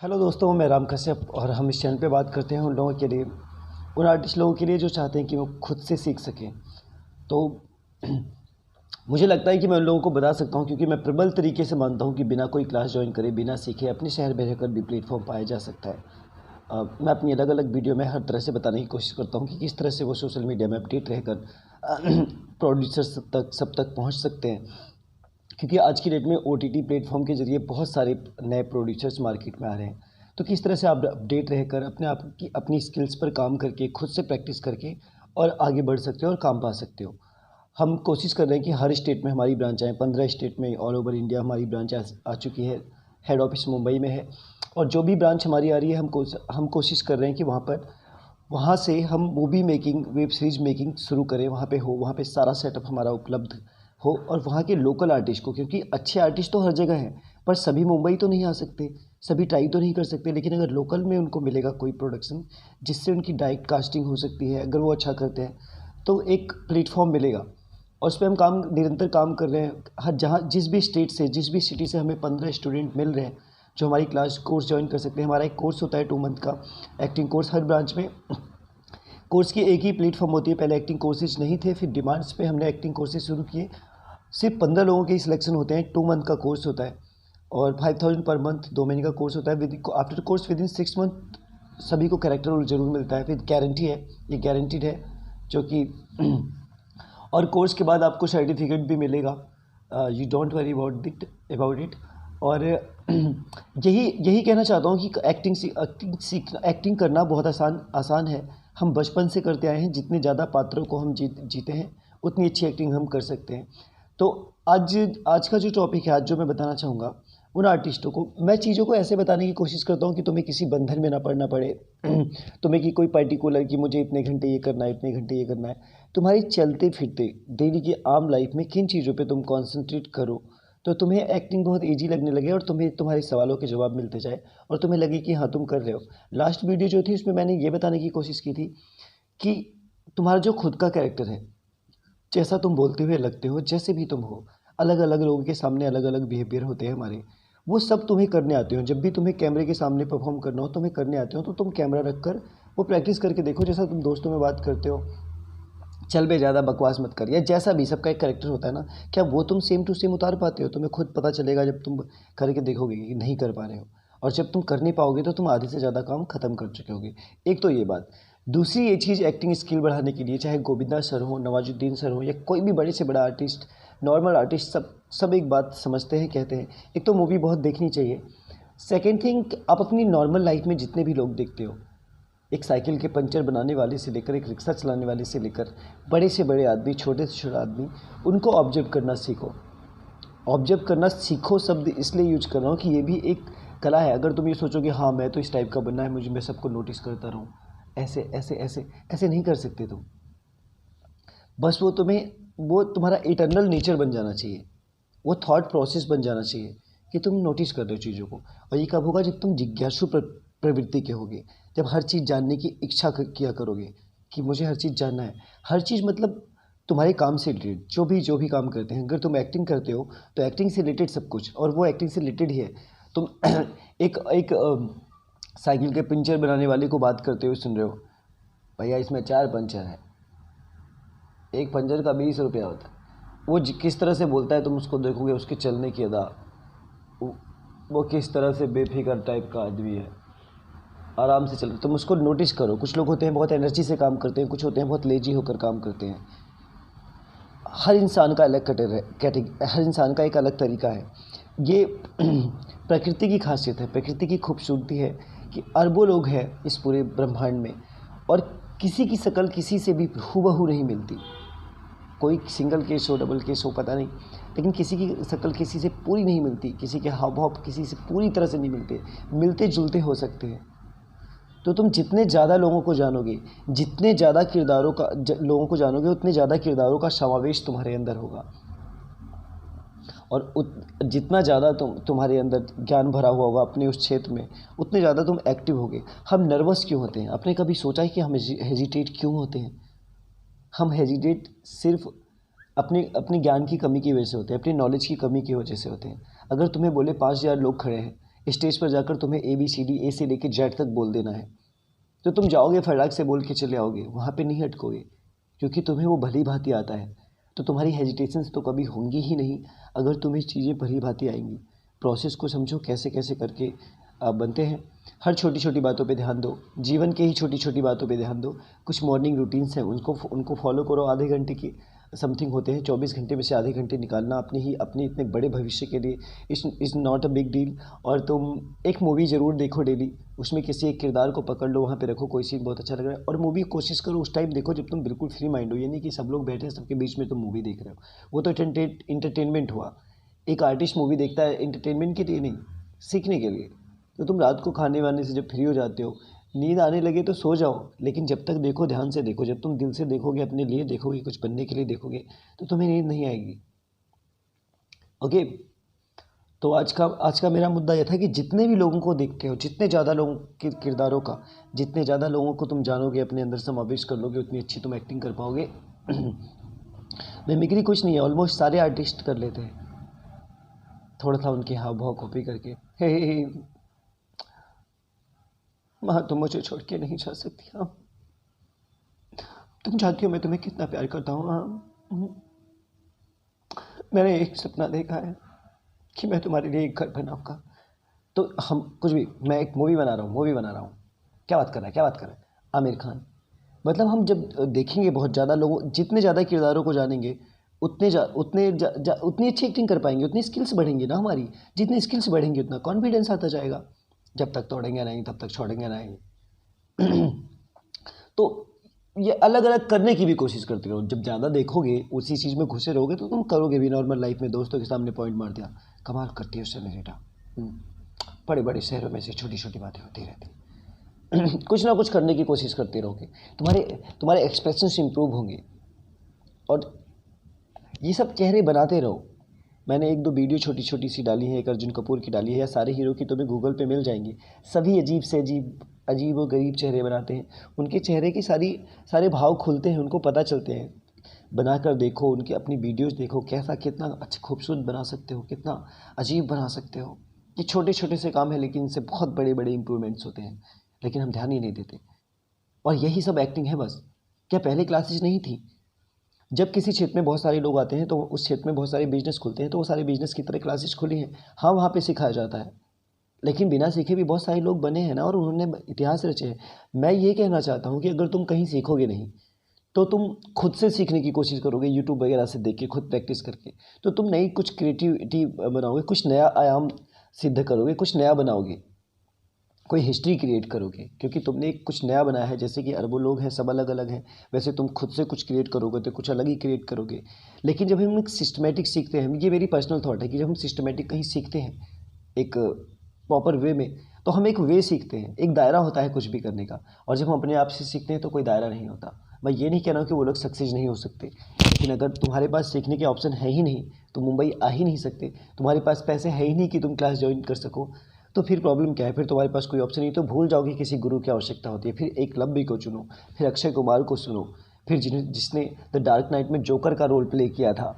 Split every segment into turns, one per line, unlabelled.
Hello दोस्तों, मैं राम कश्यप और हम इस चैनल पे बात करते हैं उन लोगों के लिए, उन आर्टिस्ट लोगों के लिए जो चाहते हैं कि वो खुद से सीख सकें। तो मुझे लगता है कि मैं उन लोगों को बता सकता हूँ, क्योंकि मैं प्रबल तरीके से मानता हूँ कि बिना कोई क्लास ज्वाइन करे, बिना सीखे अपने शहर में रहकर भी प्लेटफॉर्म पाया जा सकता है। मैं अपनी अलग अलग वीडियो में हर तरह से बताने की कोशिश करता हूँ कि किस तरह से वो सोशल मीडिया में अपडेट रहकर प्रोड्यूसर्स सब तक पहुँच सकते हैं। क्योंकि आज की डेट में OTT प्लेटफॉर्म के ज़रिए बहुत सारे नए प्रोड्यूसर्स मार्केट में आ रहे हैं। तो किस तरह से आप अपडेट रहकर अपने आप की अपनी स्किल्स पर काम करके, खुद से प्रैक्टिस करके और आगे बढ़ सकते हो और काम पा सकते हो। हम कोशिश कर रहे हैं कि हर स्टेट में हमारी ब्रांच आए, 15 स्टेट में ऑल ओवर इंडिया हमारी ब्रांच आ चुकी है। हेड ऑफिस मुंबई में है और जो भी ब्रांच हमारी आ रही है हम कोशिश कर रहे हैं कि वहाँ से हम movie making, web series making शुरू करें, वहाँ पे सारा सेटअप हमारा उपलब्ध हो और वहाँ के लोकल आर्टिस्ट को, क्योंकि अच्छे आर्टिस्ट तो हर जगह हैं, पर सभी मुंबई तो नहीं आ सकते, सभी ट्राई तो नहीं कर सकते। लेकिन अगर लोकल में उनको मिलेगा कोई प्रोडक्शन जिससे उनकी डायरेक्ट कास्टिंग हो सकती है, अगर वो अच्छा करते हैं तो एक प्लेटफॉर्म मिलेगा। और उस पर हम निरंतर काम कर रहे हैं। हर जहाँ जिस भी स्टेट से, जिस भी सिटी से हमें 15 स्टूडेंट मिल रहे हैं जो हमारी क्लास कोर्स ज्वाइन कर सकते हैं। हमारा एक कोर्स होता है 2 मंथ का एक्टिंग कोर्स। हर ब्रांच में कोर्स की एक ही प्लेटफॉर्म होती है। पहले एक्टिंग कोर्सेज नहीं थे, फिर डिमांड्स पे हमने एक्टिंग कोर्सेज शुरू किए। सिर्फ 15 लोगों के ही सिलेक्शन होते हैं। 2 मंथ का कोर्स होता है और 5000 पर मंथ 2 महीने का कोर्स होता है। After course with in 6 month सभी को कैरेक्टर रोल जरूर मिलता है। फिर गारंटी है, ये गारंटीड है जो कि और कोर्स के बाद आपको सर्टिफिकेट भी मिलेगा। You don't worry about it. और यही कहना चाहता हूँ कि एक्टिंग करना बहुत आसान है। हम बचपन से करते आए हैं। जितने ज़्यादा पात्रों को हम जीते हैं उतनी अच्छी एक्टिंग हम कर सकते हैं। तो आज का जो टॉपिक है, आज जो मैं बताना चाहूँगा उन आर्टिस्टों को, मैं चीज़ों को ऐसे बताने की कोशिश करता हूँ कि तुम्हें किसी बंधन में ना पड़ना पड़े। तुम्हें कि कोई पर्टिकुलर कि मुझे इतने घंटे ये करना है, इतने घंटे ये करना है। तुम्हारी चलते फिरते डेली की आम लाइफ में किन चीज़ों पे तुम कंसंट्रेट करो तो तुम्हें एक्टिंग बहुत इजी लगने लगे और तुम्हारे सवालों के जवाब मिलते जाए और तुम्हें लगे कि हाँ तुम कर रहे हो। लास्ट वीडियो जो थी उसमें मैंने ये बताने की कोशिश की थी कि तुम्हारा जो खुद का कैरेक्टर है, जैसा तुम बोलते हुए लगते हो, जैसे भी तुम हो, अलग अलग लोगों के सामने अलग अलग बिहेवियर होते हैं हमारे, वो सब तुम्हें करने आते हो। जब भी तुम्हें कैमरे के सामने परफॉर्म करना हो, तुम्हें करने आते हो, तो तुम कैमरा रख कर वो प्रैक्टिस करके देखो। जैसा तुम दोस्तों में बात करते हो, चल बे ज़्यादा बकवास मत कर, या जैसा भी सबका एक कैरेक्टर होता है ना, क्या वो तुम सेम टू सेम उतार पाते हो? तुम्हें खुद पता चलेगा जब तुम करके देखोगे कि नहीं कर पा रहे हो। और जब तुम कर नहीं पाओगे तो तुम आधे से ज़्यादा काम खत्म कर चुके होगे। एक तो ये बात। दूसरी ये चीज़, एक्टिंग स्किल बढ़ाने के लिए चाहे गोविंदा सर हो, नवाजुद्दीन सर हो, या कोई भी बड़े से बड़ा आर्टिस्ट, नॉर्मल आर्टिस्ट, सब एक बात समझते हैं, कहते हैं, एक तो मूवी बहुत देखनी चाहिए। सेकेंड थिंग, आप अपनी नॉर्मल लाइफ में जितने भी लोग देखते हो, एक साइकिल के पंचर बनाने वाले से लेकर, एक रिक्शा चलाने वाले से लेकर, बड़े से बड़े आदमी, छोटे से छोटे आदमी, उनको ऑब्जर्व करना सीखो। ऑब्जर्व करना सीखो शब्द इसलिए यूज कर रहा हूँ कि ये भी एक कला है। अगर तुम ये सोचोगे हाँ मैं तो इस टाइप का बनना है, मैं सबको नोटिस करता रहूँ, ऐसे ऐसे ऐसे ऐसे नहीं कर सकते तुम। बस वो तुम्हारा इटर्नल नेचर बन जाना चाहिए, वो थॉट प्रोसेस बन जाना चाहिए कि तुम नोटिस कर रहे हो चीज़ों को। और ये कब होगा? जब तुम जिज्ञासु प्रवृत्ति के होगे, जब हर चीज़ जानने की इच्छा किया करोगे कि मुझे हर चीज़ जानना है। हर चीज़ मतलब तुम्हारे काम से रिलेटेड जो भी काम करते हैं। अगर तुम एक्टिंग करते हो तो एक्टिंग से रिलेटेड सब कुछ, और वो एक्टिंग से रिलेटेड ही है। तुम एक एक साइकिल के पंचर बनाने वाले को बात करते हुए सुन रहे हो, भैया इसमें 4 पंचर है, एक पंचर का 20 रुपया होता है। वो किस तरह से बोलता है तुम उसको देखोगे, उसके चलने की अदा, वो किस तरह से बेफिक्र टाइप का आदमी है, आराम से चल, तुम उसको नोटिस करो। कुछ लोग होते हैं बहुत एनर्जी से काम करते हैं, कुछ होते हैं बहुत लेजी होकर काम करते हैं। हर इंसान का अलग हर इंसान का एक अलग तरीका है। ये प्रकृति की खासियत है, प्रकृति की खूबसूरती है कि अरबों लोग हैं इस पूरे ब्रह्मांड में और किसी की शक्ल किसी से भी हूबहू नहीं मिलती। कोई सिंगल केस हो, डबल केस हो, पता नहीं, लेकिन किसी की शक्ल किसी से पूरी नहीं मिलती, किसी के हाव भाव किसी से पूरी तरह से नहीं मिलते, मिलते जुलते हो सकते हैं। तो तुम जितने ज़्यादा लोगों को जानोगे, जितने ज़्यादा लोगों को जानोगे, उतने ज़्यादा किरदारों का समावेश तुम्हारे अंदर होगा। और जितना ज़्यादा तुम्हारे अंदर ज्ञान भरा हुआ होगा अपने उस क्षेत्र में, उतने ज़्यादा तुम एक्टिव होगे। हम नर्वस क्यों होते हैं? आपने कभी सोचा है कि हम हेजिटेट क्यों होते हैं? हम हेजिटेट सिर्फ अपने ज्ञान की कमी की वजह से होते हैं, अपनी नॉलेज की कमी की वजह से होते हैं। अगर तुम्हें बोले 5000 लोग खड़े हैं, स्टेज पर जाकर तुम्हें ABCD A से लेकर Z तक बोल देना है, तो तुम जाओगे फटाक से बोल के चले आओगे, वहाँ पे नहीं अटकोगे, क्योंकि तुम्हें वो भली भांति आता है। तो तुम्हारी हेजिटेशंस तो कभी होंगी ही नहीं अगर तुम्हें चीज़ें भली भांति आएंगी। प्रोसेस को समझो कैसे कैसे करके आप बनते हैं। हर छोटी छोटी बातों पे ध्यान दो, जीवन के ही छोटी छोटी बातों पे ध्यान दो। कुछ मॉर्निंग रूटीन्स हैं, उनको फॉलो करो। आधे घंटे की समथिंग होते हैं, 24 घंटे में से आधे घंटे निकालना अपने इतने बड़े भविष्य के लिए is not a big deal. और तुम एक मूवी ज़रूर देखो डेली, उसमें किसी एक किरदार को पकड़ लो, वहाँ पे रखो, कोई सीन बहुत अच्छा लग रहा है, और मूवी कोशिश करो उस टाइम देखो जब तुम बिल्कुल फ्री माइंड हो, यानी कि सब लोग बैठे हैं, सबके बीच में तुम मूवी देख रहे हो। वो तो इंटरटेनमेंट हुआ। एक आर्टिस्ट मूवी देखता है एंटरटेनमेंट के लिए नहीं, सीखने के लिए। तो तुम रात को खाने वाने से जब फ्री हो जाते हो, नींद आने लगे तो सो जाओ, लेकिन जब तक देखो ध्यान से देखो। जब तुम दिल से देखोगे, अपने लिए देखोगे, कुछ बनने के लिए देखोगे, तो तुम्हें नींद नहीं आएगी। ओके, तो आज का मेरा मुद्दा यह था कि जितने भी लोगों को देखते हो, जितने ज़्यादा लोगों के किरदारों का, जितने ज़्यादा लोगों को तुम जानोगे, अपने अंदर समावेश कर लोगे, उतनी अच्छी तुम एक्टिंग कर पाओगे। मिमिक्री कुछ नहीं है, ऑलमोस्ट सारे आर्टिस्ट कर लेते हैं, थोड़ा सा उनके हाव भाव कॉपी करके। हे माँ, तुम मुझे छोड़ के नहीं जा सकती। हाँ, तुम जानती हो मैं तुम्हें कितना प्यार करता हूँ। हाँ, मैंने एक सपना देखा है कि मैं तुम्हारे लिए एक घर बनाऊंगा। तो हम कुछ भी, मैं एक मूवी बना रहा हूँ। क्या बात कर रहा है आमिर खान। मतलब हम जब देखेंगे बहुत ज़्यादा लोगों, जितने ज़्यादा किरदारों को जानेंगे, उतनी अच्छी एक्टिंग कर पाएंगे, उतनी स्किल्स बढ़ेंगी ना हमारी। जितनी स्किल्स बढ़ेंगी उतना कॉन्फिडेंस आता जाएगा। जब तक तोड़ेंगे नहीं तब तक छोड़ेंगे नहीं। तो ये अलग अलग करने की भी कोशिश करते रहो। जब ज़्यादा देखोगे, उसी चीज़ में घुसे रहोगे, तो तुम करोगे भी। नॉर्मल लाइफ में दोस्तों के सामने पॉइंट मार दिया, कमाल करती है उससे मेरेटा। बड़े बड़े शहरों में से छोटी छोटी बातें होती रहती। कुछ ना कुछ करने की कोशिश करते रहोगे, तुम्हारे एक्सप्रेशंस इंप्रूव होंगे, और ये सब चेहरे बनाते रहो। मैंने 1-2 वीडियो छोटी छोटी सी डाली है, एक अर्जुन कपूर की डाली है, या सारे हीरो की तुम्हें गूगल पे मिल जाएंगी। सभी अजीब से अजीब और गरीब चेहरे बनाते हैं। उनके चेहरे की सारे भाव खुलते हैं, उनको पता चलते हैं। बनाकर देखो, उनकी अपनी वीडियोस देखो, कितना अच्छा खूबसूरत बना सकते हो, कितना अजीब बना सकते हो। ये छोटे छोटे से काम है, लेकिन इनसे बहुत बड़े बड़े इंप्रूवमेंट्स होते हैं, लेकिन हम ध्यान ही नहीं देते। और यही सब एक्टिंग है बस। क्या पहले क्लासेज नहीं थी? जब किसी क्षेत्र में बहुत सारे लोग आते हैं, तो उस क्षेत्र में बहुत सारे बिजनेस खुलते हैं, तो वो सारे बिजनेस की तरह क्लासेस खुली हैं। हाँ, वहाँ पे सिखाया जाता है, लेकिन बिना सीखे भी बहुत सारे लोग बने हैं ना, और उन्होंने इतिहास रचे हैं। मैं ये कहना चाहता हूँ कि अगर तुम कहीं सीखोगे नहीं, तो तुम खुद से सीखने की कोशिश करोगे, यूट्यूब वगैरह से देख के, खुद प्रैक्टिस करके, तो तुम नई कुछ क्रिएटिविटी बनाओगे, कुछ नया आयाम सिद्ध करोगे, कुछ नया बनाओगे, कोई हिस्ट्री क्रिएट करोगे, क्योंकि तुमने कुछ नया बनाया है। जैसे कि अरबों लोग हैं, सब अलग अलग हैं, वैसे तुम खुद से कुछ क्रिएट करोगे तो कुछ अलग ही क्रिएट करोगे। लेकिन जब हम एक सिस्टमेटिक सीखते हैं, ये मेरी पर्सनल थॉट है कि जब हम सिस्टमेटिक कहीं सीखते हैं एक प्रॉपर वे में, तो हम एक वे सीखते हैं, एक दायरा होता है कुछ भी करने का। और जब हम अपने आप से सीखते हैं तो कोई दायरा नहीं होता। मैं ये नहीं कह रहा हूँ कि वो लोग सक्सेस नहीं हो सकते, लेकिन अगर तुम्हारे पास सीखने के ऑप्शन है ही नहीं, तो मुंबई आ ही नहीं सकते, तुम्हारे पास पैसे है ही नहीं कि तुम क्लास ज्वाइन कर सको, तो फिर प्रॉब्लम क्या है? फिर तुम्हारे पास कोई ऑप्शन नहीं, तो भूल जाओगे किसी गुरु की आवश्यकता होती है। फिर एक लंबी को चुनो, फिर अक्षय कुमार को सुनो, फिर जिसने द डार्क नाइट में जोकर का रोल प्ले किया था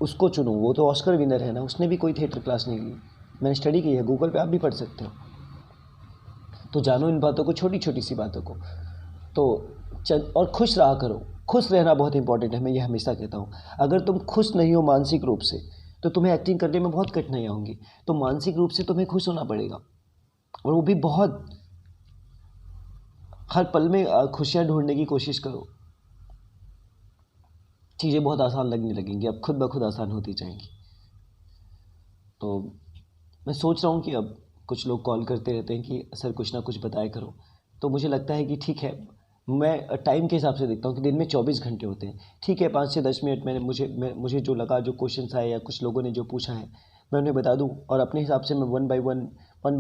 उसको चुनो। वो तो ऑस्कर विनर है ना, उसने भी कोई थिएटर क्लास नहीं ली। मैंने स्टडी की है, गूगल पे आप भी पढ़ सकते हो। तो जानो इन बातों को, छोटी छोटी सी बातों को। तो और खुश रहा करो। खुश रहना बहुत इंपॉर्टेंट है, मैं ये हमेशा कहता हूँ। अगर तुम खुश नहीं हो मानसिक रूप से, तो तुम्हें एक्टिंग करने में बहुत कठिनाइयाँ होंगी। तो मानसिक रूप से तुम्हें खुश होना पड़ेगा, और वो भी बहुत। हर पल में खुशियाँ ढूंढने की कोशिश करो। चीज़ें बहुत आसान लगने लगेंगी, अब खुद ब खुद आसान होती जाएंगी। तो मैं सोच रहा हूँ कि अब कुछ लोग कॉल करते रहते हैं कि सर कुछ ना कुछ बताया करो, तो मुझे लगता है कि ठीक है, मैं टाइम के हिसाब से देखता हूँ कि दिन में 24 घंटे होते हैं। ठीक है, 5 से 10 मिनट मुझे जो लगा, जो क्वेश्चंस आए या कुछ लोगों ने जो पूछा है, मैं उन्हें बता दूँ, और अपने हिसाब से मैं वन बाय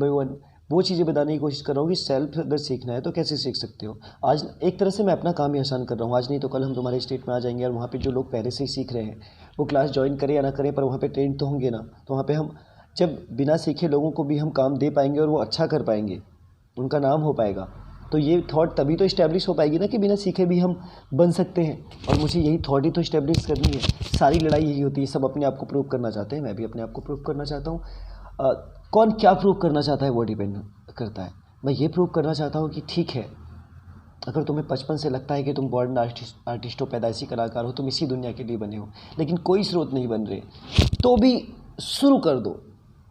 वन वो चीज़ें बताने की कोशिश कर रहा हूँ कि सेल्फ अगर सीखना है तो कैसे सीख सकते हो। आज एक तरह से मैं अपना काम ही आसान कर रहा हूँ। आज नहीं तो कल हम तुम्हारे स्टेट में आ जाएंगे, और वहाँ पे जो लोग पहले से ही सीख रहे हैं वो क्लास ज्वाइन करें या ना करें, पर वहाँ पे ट्रेंड तो होंगे ना। तो वहाँ पे हम जब बिना सीखे लोगों को भी हम काम दे पाएंगे और वो अच्छा कर पाएंगे, उनका नाम हो पाएगा, तो ये थॉट तभी तो इस्टेब्लिश हो पाएगी ना कि बिना सीखे भी हम बन सकते हैं। और मुझे यही थॉट ही तो इस्टेब्लिश करनी है। सारी लड़ाई यही होती है, सब अपने आप को प्रूव करना चाहते हैं, मैं भी अपने आप को प्रूव करना चाहता हूँ। कौन क्या प्रूव करना चाहता है वो डिपेंड करता है। मैं ये प्रूव करना चाहता हूँ कि ठीक है, अगर तुम्हें बचपन से लगता है कि तुम बॉर्न आर्टिस्ट हो, पैदाइशी कलाकार हो, तुम इसी दुनिया के लिए बने हो, लेकिन कोई स्रोत नहीं बन रहे, तो भी शुरू कर दो।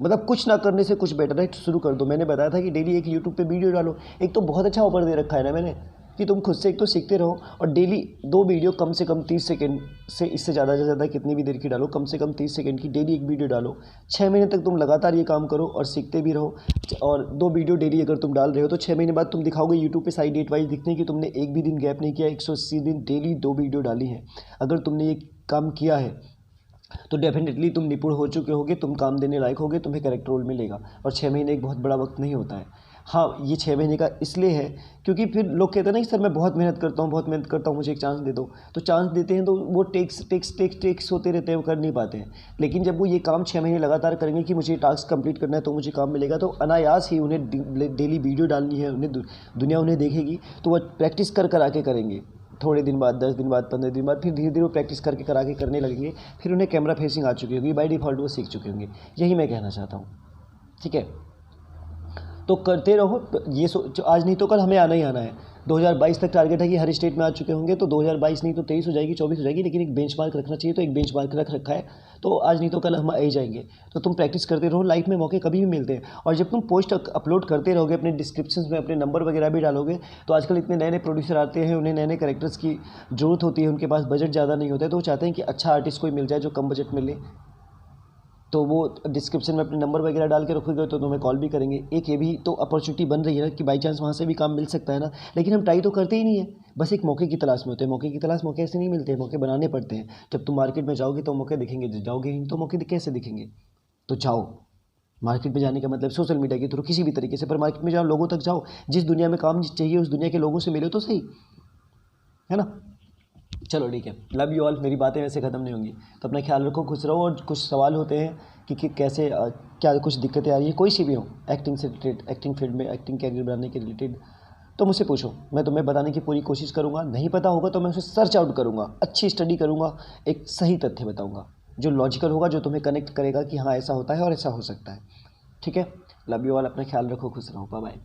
मतलब कुछ ना करने से कुछ बेटर है, शुरू कर दो। मैंने बताया था कि डेली एक यूट्यूब पे वीडियो डालो। एक तो बहुत अच्छा ऑफर दे रखा है ना मैंने, कि तुम खुद से एक तो सीखते रहो और डेली 2 वीडियो कम से कम 30 सेकंड से, इससे ज़्यादा से ज़्यादा कितनी भी देर की डालो, कम से कम 30 सेकंड की डेली एक वीडियो डालो। 6 महीने तक तुम लगातार ये काम करो और सीखते भी रहो। और 2 वीडियो डेली अगर तुम डाल रहे हो तो 6 महीने बाद तुम दिखाओगे यूट्यूब पे साइड डेट वाइज दिखने की तुमने एक भी दिन गैप नहीं किया, 180 दिन डेली 2 वीडियो डाली है। अगर तुमने ये काम किया है तो डेफिनेटली तुम निपुण हो चुके होगे, तुम काम देने लायक होगे, तुम्हें करेक्ट रोल मिलेगा। और 6 महीने एक बहुत बड़ा वक्त नहीं होता है। हाँ, ये 6 महीने का इसलिए है क्योंकि फिर लोग कहते हैं ना कि सर मैं बहुत मेहनत करता हूँ, बहुत मेहनत करता हूँ, मुझे एक चांस दे दो। तो चांस देते हैं तो वो टेक्स होते रहते हैं, वो कर नहीं पाते हैं। लेकिन जब वो ये काम 6 महीने लगातार करेंगे कि मुझे टास्क कंप्लीट करना है तो मुझे काम मिलेगा, तो अनायास ही उन्हें डेली वीडियो डालनी है, उन्हें दुनिया उन्हें देखेगी, तो वह प्रैक्टिस कर आके करेंगे। थोड़े दिन बाद, 10 दिन बाद, 15 दिन बाद, फिर धीरे धीरे वो प्रैक्टिस करके करा के करने लगेंगे। फिर उन्हें कैमरा फेसिंग आ चुकी होगी, बाय डिफ़ॉल्ट वो सीख चुके होंगे। यही मैं कहना चाहता हूँ, ठीक है। तो करते रहो, ये आज नहीं तो कल हमें आना ही आना है। 2022 तक टारगेट है कि हर स्टेट में आ चुके होंगे, तो 2022 नहीं तो 23 हो जाएगी, 24 हो जाएगी, लेकिन एक बेंचमार्क रखना चाहिए। तो एक बेंचमार्क रख रखा है, तो आज नहीं तो कल हम आ ही जाएंगे। तो तुम प्रैक्टिस करते रहो, लाइफ में मौके कभी भी मिलते हैं। और जब तुम पोस्ट अपलोड करते रहोगे, अपने डिस्क्रिप्शन में अपने नंबर वगैरह भी डालोगे, तो आजकल इतने नए नए प्रोड्यूसर आते हैं, उन्हें नए नए कैरेक्टर्स की ज़रूरत होती है, उनके पास बजट ज़्यादा नहीं होता है, तो वो चाहते हैं कि अच्छा आर्टिस्ट कोई मिल जाए जो कम बजट में ले। तो वो डिस्क्रिप्शन में अपने नंबर वगैरह डाल के रखोगे तो तुम्हें कॉल भी करेंगे। एक ये भी तो अपॉर्चुनिटी बन रही है ना कि बाई चांस वहाँ से भी काम मिल सकता है ना, लेकिन हम ट्राई तो करते ही नहीं है, बस एक मौके की तलाश में होते हैं। मौके की तलाश, मौके ऐसे नहीं मिलते हैं, मौके बनाने पड़ते हैं। जब तुम मार्केट में जाओगे तो मौके दिखेंगे, जब जाओगे नहीं तो मौके कैसे दिखेंगे। तो जाओ, मार्केट में जाने का मतलब सोशल मीडिया के थ्रू किसी भी तरीके से, पर मार्केट में जाओ, लोगों तक जाओ, जिस दुनिया में काम चाहिए उस दुनिया के लोगों से मिलो तो सही, है ना। चलो ठीक है, लव यू ऑल। मेरी बातें वैसे ख़त्म नहीं होंगी, तो अपना ख्याल रखो, खुश रहो। और कुछ सवाल होते हैं कि कैसे क्या कुछ दिक्कतें आ रही है, कोई सी भी हो, एक्टिंग से रिलेटेड, एक्टिंग फील्ड में एक्टिंग कैरियर बनाने के रिलेटेड, तो मुझसे पूछो, मैं तुम्हें बताने की पूरी कोशिश करूँगा। नहीं पता होगा तो मैं उसे सर्च आउट करूँगा, अच्छी स्टडी करूँगा, एक सही तथ्य बताऊँगा जो लॉजिकल होगा, जो तुम्हें कनेक्ट करेगा कि हाँ ऐसा होता है और ऐसा हो सकता है। ठीक है, लव यू ऑल, अपना ख्याल रखो, खुश रहो, बाय बाय।